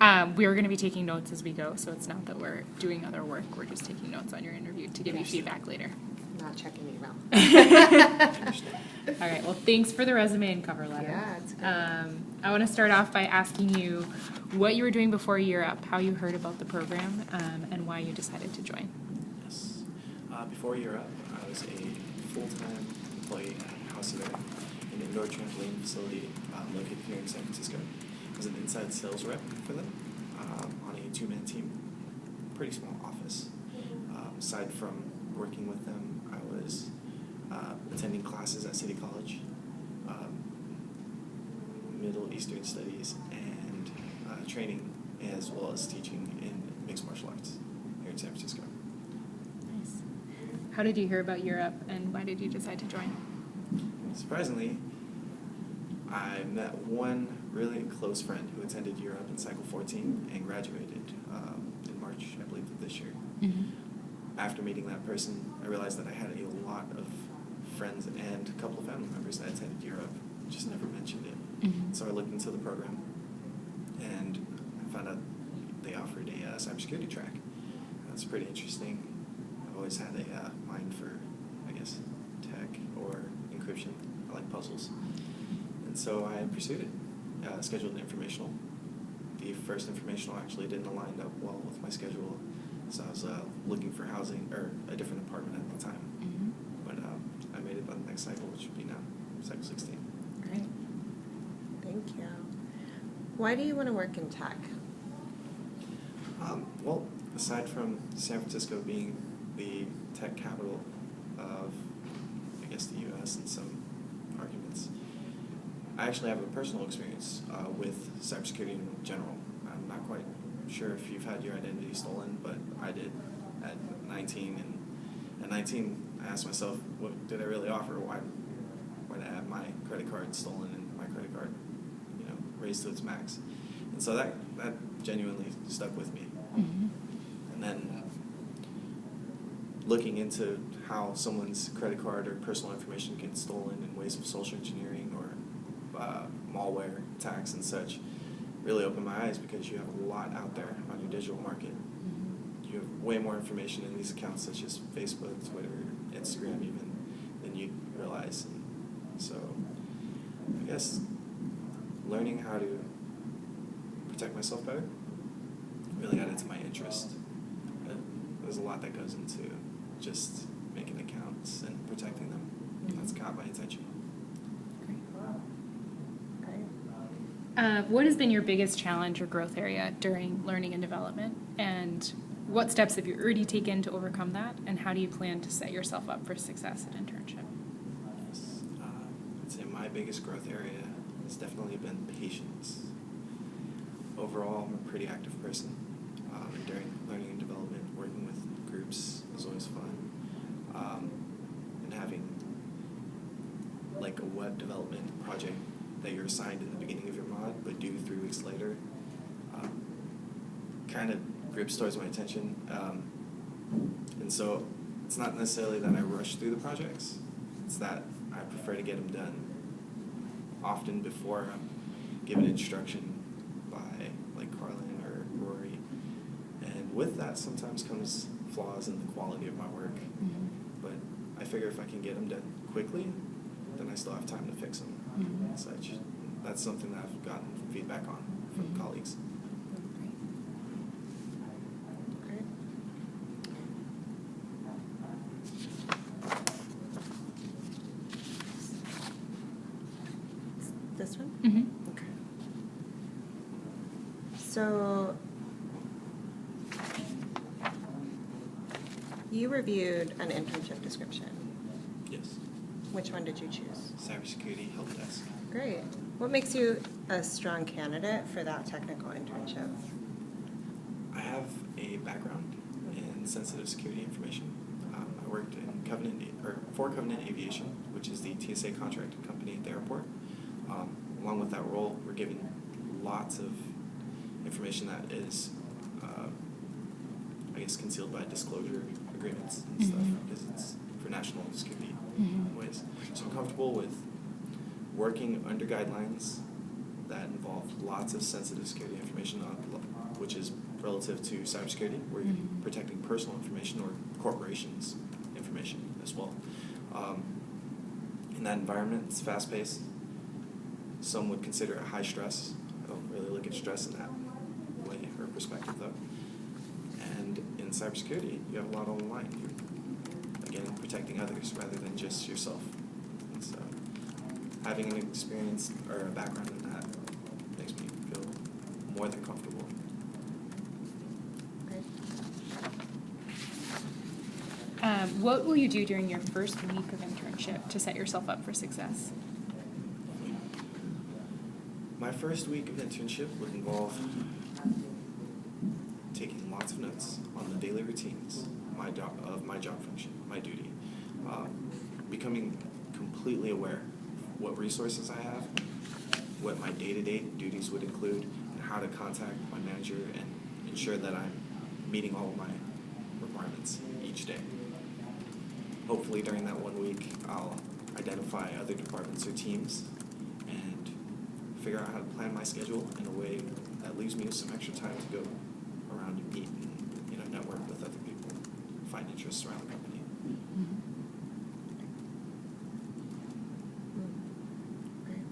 We are going to be taking notes as we go, so it's not that we're doing other work. We're just taking notes on your interview to give you feedback later. Not checking email. All right. Well, thanks for the resume and cover letter. Yeah, it's good. I want to start off by asking you what you were doing before Year Up, how you heard about the program, and why you decided to join. Yes. Before Year Up, I was a full-time employee at House of Air, an indoor trampoline facility located here in San Francisco. I was an inside sales rep for them on a two-man team, pretty small office. Aside from working with them, I was attending classes at City College, Middle Eastern Studies, and training, as well as teaching in mixed martial arts here in San Francisco. Nice. How did you hear about Year Up, and why did you decide to join? Surprisingly, I met one really close friend who attended Year Up in Cycle 14 and graduated in March, I believe, of this year. Mm-hmm. After meeting that person, I realized that I had a lot of friends and a couple of family members that attended Year Up, just never mentioned it. Mm-hmm. So I looked into the program, and I found out they offered a cybersecurity track. That's pretty interesting. I've always had a mind for, I guess, tech or encryption. I like puzzles. And so I pursued it, scheduled an informational. The first informational actually didn't align up well with my schedule, so I was looking for housing, or a different apartment at the time. Mm-hmm. But I made it by the next cycle, which would be now, cycle 16. Great. Thank you. Why do you want to work in tech? Well, aside from San Francisco being the tech capital of, I guess, the U.S. in some arguments, I actually have a personal experience with cybersecurity in general. I'm not quite sure if you've had your identity stolen, but I did at 19. And at 19, I asked myself, what did I really offer? Why did I have my credit card stolen and my credit card, raised to its max? And so that genuinely stuck with me. Mm-hmm. And then looking into how someone's credit card or personal information gets stolen in ways of social engineering or malware attacks and such really opened my eyes, because you have a lot out there on your digital market. Mm-hmm. You have way more information in these accounts such as Facebook, Twitter, Instagram even than you realize. And so I guess learning how to protect myself better really got into my interest. There's a lot that goes into just making accounts and protecting them. Mm-hmm. That's caught my attention. What has been your biggest challenge or growth area during learning and development, and what steps have you already taken to overcome that, and how do you plan to set yourself up for success at internship? Yes. I'd say my biggest growth area has definitely been patience. Overall, I'm a pretty active person. During learning and development, working with groups is always fun. And having like a web development project that you're assigned in the beginning of your mod, but due 3 weeks later, kind of grips towards my attention. And so it's not necessarily that I rush through the projects, it's that I prefer to get them done often before I'm given instruction by like Carlin or Rory. And with that sometimes comes flaws in the quality of my work. Mm-hmm. But I figure if I can get them done quickly, then I still have time to fix them. Mm-hmm. And such. That's something that I've gotten feedback on from Mm-hmm. colleagues. Great. This one? Mm-hmm. Okay. So you reviewed an internship description. Yes. Which one did you choose? Cybersecurity help desk. Great. What makes you a strong candidate for that technical internship? I have a background in sensitive security information. I worked in for Covenant Aviation, which is the TSA contracted company at the airport. Along with that role, we're given lots of information that is, I guess, concealed by disclosure agreements and stuff, because it's for national security ways. So I'm comfortable with working under guidelines that involve lots of sensitive security information, relative to cybersecurity, where you're Mhm. protecting personal information or corporations' information as well. In that environment, it's fast-paced. Some would consider it high stress. I don't really look at stress in that way or perspective, though. And in cybersecurity, you have a lot on the line. You're, again, protecting others rather than just yourself. And so having an experience or a background in that makes me feel more than comfortable. Great. What will you do during your first week of internship to set yourself up for success? My first week of internship would involve taking lots of notes on the daily routines of my job function, my duty, becoming completely aware of what resources I have, what my day-to-day duties would include, and how to contact my manager and ensure that I'm meeting all of my requirements each day. Hopefully during that 1 week, I'll identify other departments or teams and figure out how to plan my schedule in a way that leaves me with some extra time to go around and meet and network with other people, find interests around the company. Great.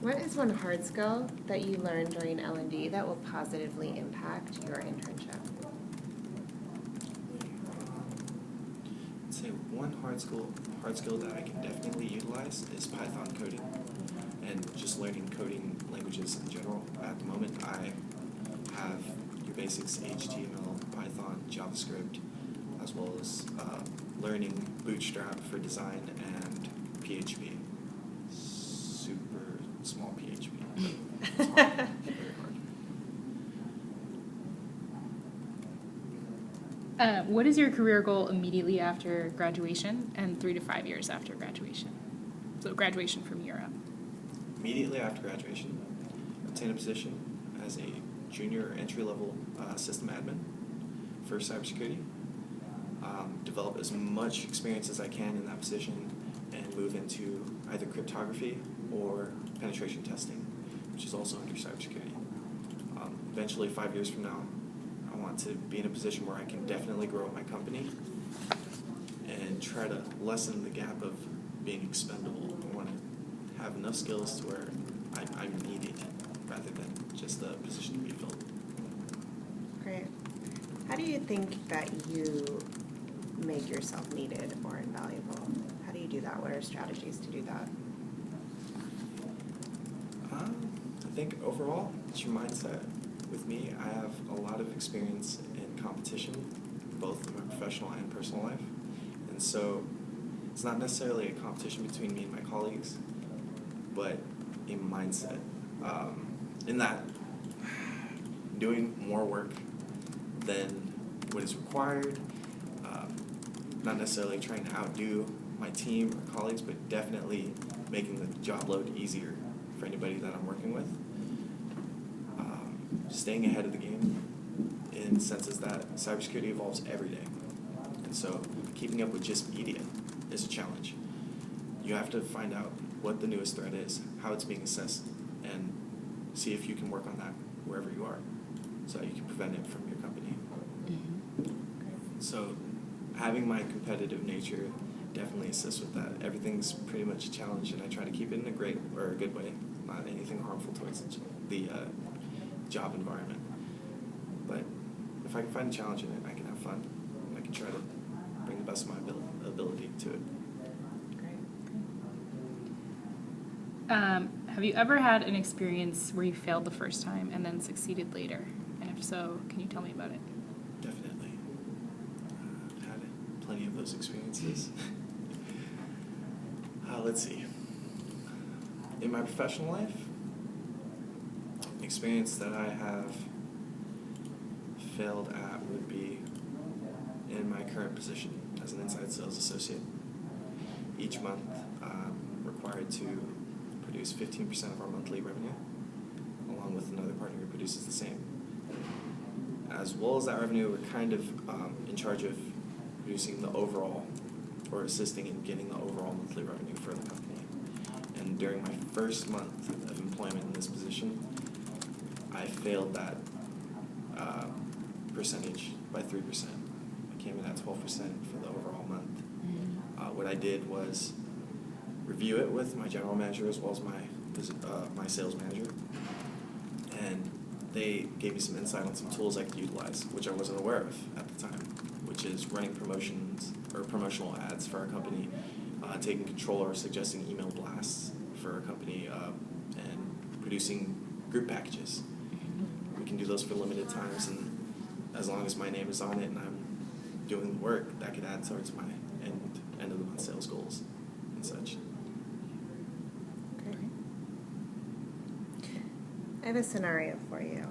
What is one hard skill that you learned during L&D that will positively impact your internship? I'd say one hard skill that I can definitely utilize is Python coding, and just learning coding languages in general. At the moment, I have your basics: HTML, Python, JavaScript, as well as learning Bootstrap for design and PHP. Super small PHP. It's hard, very hard. What is your career goal immediately after graduation and 3 to 5 years after graduation? So graduation from Europe. Immediately after graduation, obtain a position as a junior entry-level system admin for cybersecurity. Develop as much experience as I can in that position and move into either cryptography or penetration testing, which is also under cybersecurity. Eventually, 5 years from now, I want to be in a position where I can definitely grow my company and try to lessen the gap of being expendable. I want to have enough skills to where I'm needed rather than just a position to be filled. Great. How do you think that you make yourself needed or invaluable? How do you do that? What are strategies to do that? I think overall, it's your mindset. With me, I have a lot of experience in competition, both in my professional and personal life. And so it's not necessarily a competition between me and my colleagues, but a mindset. In that, doing more work than what is required, not necessarily trying to outdo my team or colleagues, but definitely making the job load easier for anybody that I'm working with. Staying ahead of the game in senses that cybersecurity evolves every day. And so keeping up with just media is a challenge. You have to find out what the newest threat is, how it's being assessed, and see if you can work on that wherever you are so that you can prevent it from your company. So having my competitive nature definitely assists with that. Everything's pretty much a challenge, and I try to keep it in a great or a good way, not anything harmful towards the job environment. But if I can find a challenge in it, I can have fun, and I can try to bring the best of my ability to it. Great. Have you ever had an experience where you failed the first time and then succeeded later? And if so, can you tell me about it? Definitely. I've had plenty of those experiences. Let's see. In my professional life, experience that I have failed at would be in my current position as an inside sales associate. Each month, I'm required to produce 15% of our monthly revenue, along with another partner who produces the same. As well as that revenue, we're kind of in charge of producing the overall, or assisting in getting the overall monthly revenue for the company. and during my first month of employment in this position, I failed that percentage by 3%. I came in at 12% for the overall month. What I did was review it with my general manager as well as my sales manager, and they gave me some insight on some tools I could utilize, which I wasn't aware of at the time, which is running promotions or promotional ads for our company, taking control or suggesting email blasts for our company, and producing group packages. We can do those for limited times, and as long as my name is on it and I'm doing the work, that could add towards my end of the month sales goals and such. Okay. I have a scenario for you.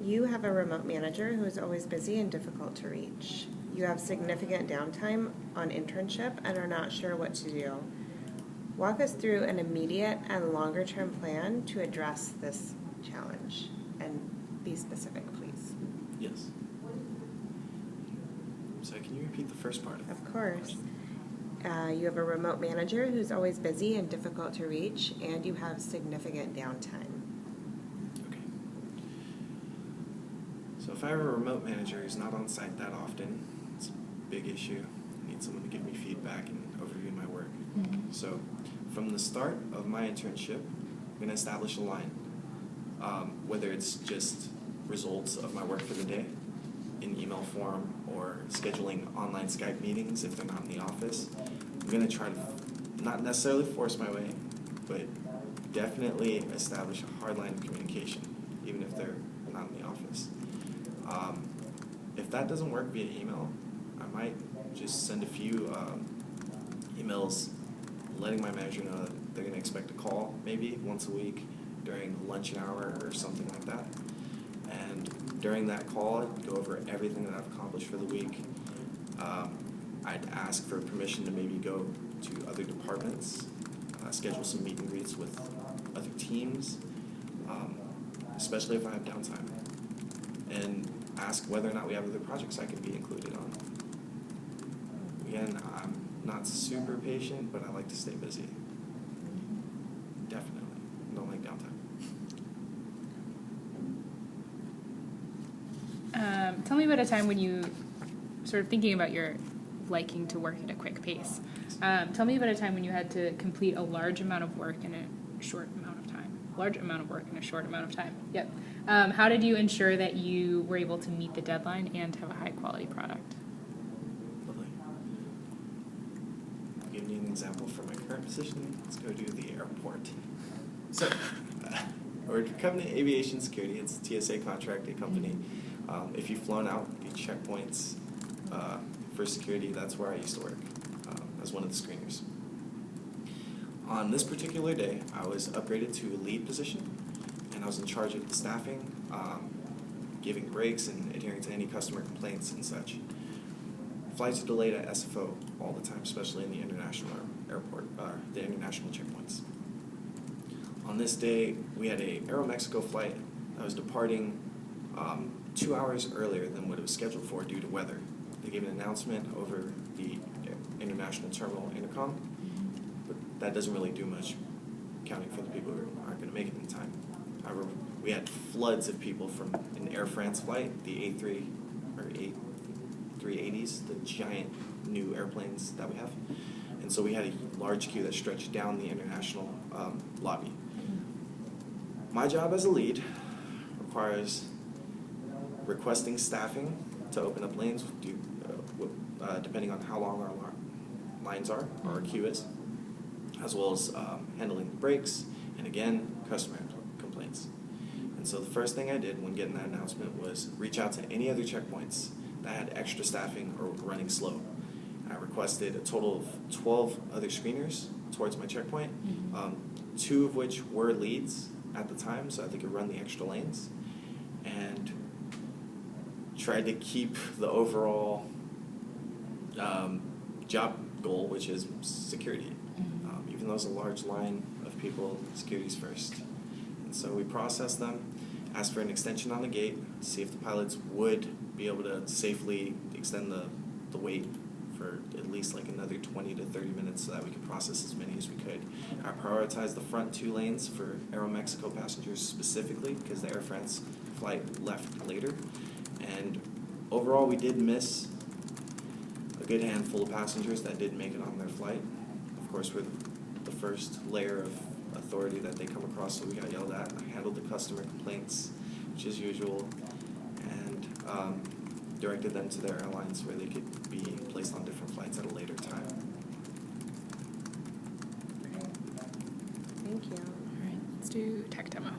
You have a remote manager who is always busy and difficult to reach. You have significant downtime on internship and are not sure what to do. Walk us through an immediate and longer-term plan to address this challenge, and be specific, please. Yes. So can you repeat the first part of that? Of course. You have a remote manager who's always busy and difficult to reach, and you have significant downtime. Okay. So if I have a remote manager who's not on site that often, it's a big issue. I need someone to give me feedback and overview my work. So from the start of my internship, I'm going to establish a line. Whether it's just results of my work for the day in email form or scheduling online Skype meetings if they're not in the office. I'm going to try to not necessarily force my way, but definitely establish a hard line of communication, even if they're not in the office. If that doesn't work via email, I might just send a few emails letting my manager know that they're going to expect a call maybe once a week during lunch hour or something like that. And during that call, I'd go over everything that I've accomplished for the week. I'd ask for permission to maybe go to other departments, schedule some meet and greets with other teams, especially if I have downtime, and ask whether or not we have other projects I can be included on. Again, I'm not super patient, but I like to stay busy. Definitely. I don't like downtime. Tell me about a time when you, sort of thinking about your liking to work at a quick pace, tell me about a time when you had to complete a large amount of work in a short amount of time. Large amount of work in a short amount of time. Yep. How did you ensure that you were able to meet the deadline and have a high quality product? Lovely. I'll give you an example from my current position. Let's go to the airport. So, we're Covenant Aviation Security. It's a TSA contracted company. If you've flown out the checkpoints for security, that's where I used to work as one of the screeners. On this particular day, I was upgraded to a lead position, and I was in charge of the staffing, giving breaks and adhering to any customer complaints and such. Flights are delayed at SFO all the time, especially in the international airport, the international checkpoints. On this day, we had a Aeromexico flight that was departing 2 hours earlier than what it was scheduled for due to weather. They gave an announcement over the international terminal intercom, but that doesn't really do much accounting for the people who aren't going to make it in time. However, we had floods of people from an Air France flight, the A3 or A380s, the giant new airplanes that we have. And so we had a large queue that stretched down the international lobby. My job as a lead requires requesting staffing to open up lanes depending on how long our lines are, or our queue is, as well as handling breaks, and again, customer complaints. And so the first thing I did when getting that announcement was reach out to any other checkpoints that had extra staffing or were running slow. I requested a total of 12 other screeners towards my checkpoint, 2 of which were leads at the time, so they could run the extra lanes, and tried to keep the overall job goal, which is security. Even though it's a large line of people, security's first. And so we processed them, asked for an extension on the gate, see if the pilots would be able to safely extend the wait for at least like another 20 to 30 minutes so that we could process as many as we could. I prioritized the front 2 lanes for Aeromexico passengers specifically because the Air France flight left later. And overall, we did miss a good handful of passengers that did make it on their flight. Of course, we're the first layer of authority that they come across, so we got yelled at. I handled the customer complaints, which is usual, and directed them to their airlines where they could be placed on different flights at a later time. Thank you. All right, let's do tech demo.